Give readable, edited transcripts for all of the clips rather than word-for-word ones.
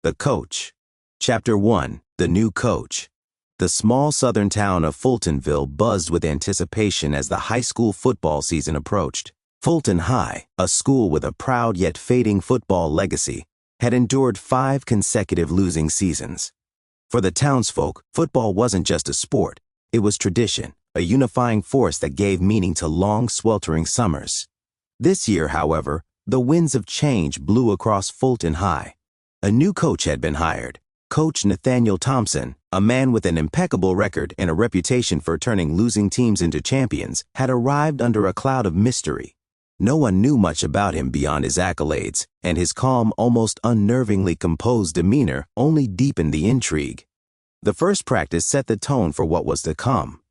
The Coach. Chapter 1. The New Coach. The small southern town of Fultonville buzzed with anticipation as the high school football season approached. Fulton High, a school with a proud yet fading football legacy, had endured 5 consecutive losing seasons. For the townsfolk, football wasn't just a sport, it was tradition, a unifying force that gave meaning to long, sweltering summers. This year, however, the winds of change blew across Fulton High. A new coach had been hired. Coach Nathaniel Thompson, a man with an impeccable record and a reputation for turning losing teams into champions, had arrived under a cloud of mystery. No one knew much about him beyond his accolades, and his calm, almost unnervingly composed demeanor only deepened the intrigue. The first practice set the tone for what was to come.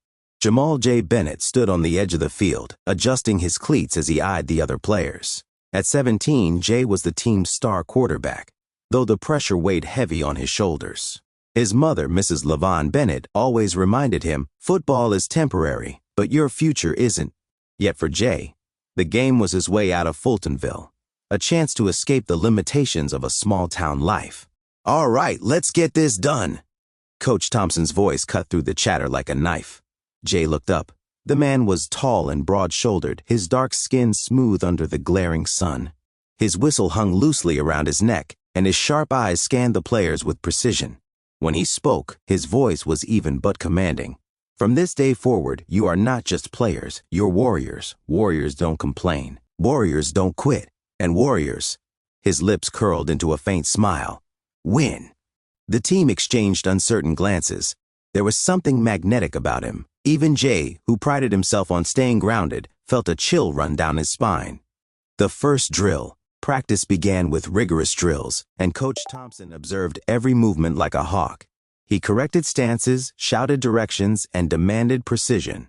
Jamal J. Bennett stood on the edge of the field, adjusting his cleats as he eyed the other players. At 17, Jay was the team's star quarterback, though the pressure weighed heavy on his shoulders. His mother, Mrs. LaVon Bennett, always reminded him, "Football is temporary, but your future isn't." Yet for Jay, the game was his way out of Fultonville, a chance to escape the limitations of a small-town life. "All right, let's get this done." Coach Thompson's voice cut through the chatter like a knife. Jay looked up. The man was tall and broad-shouldered, his dark skin smooth under the glaring sun. His whistle hung loosely around his neck, and his sharp eyes scanned the players with precision. When he spoke, his voice was even but commanding. "From this day forward, you are not just players, you're warriors. Warriors don't complain. Warriors don't quit. And warriors," his lips curled into a faint smile, "win." The team exchanged uncertain glances. There was something magnetic about him. Even Jay, who prided himself on staying grounded, felt a chill run down his spine. The first drill. Practice began with rigorous drills, and Coach Thompson observed every movement like a hawk. He corrected stances, shouted directions, and demanded precision.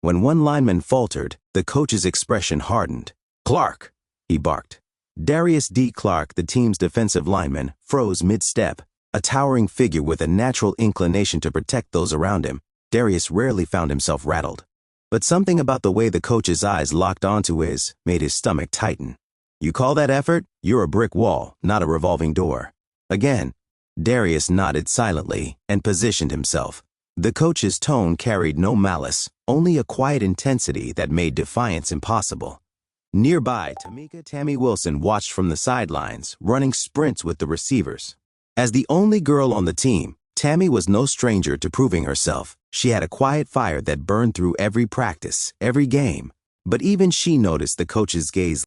When one lineman faltered, the coach's expression hardened. "Clark!" he barked. Darius D. Clark, the team's defensive lineman, froze mid-step. A towering figure with a natural inclination to protect those around him, Darius rarely found himself rattled. But something about the way the coach's eyes locked onto his made his stomach tighten. "You call that effort? You're a brick wall, not a revolving door." Again, Darius nodded silently and positioned himself. The coach's tone carried no malice, only a quiet intensity that made defiance impossible. Nearby, Tammy Wilson watched from the sidelines, running sprints with the receivers. As the only girl on the team, Tammy was no stranger to proving herself. She had a quiet fire that burned through every practice, every game. But even she noticed the coach's gaze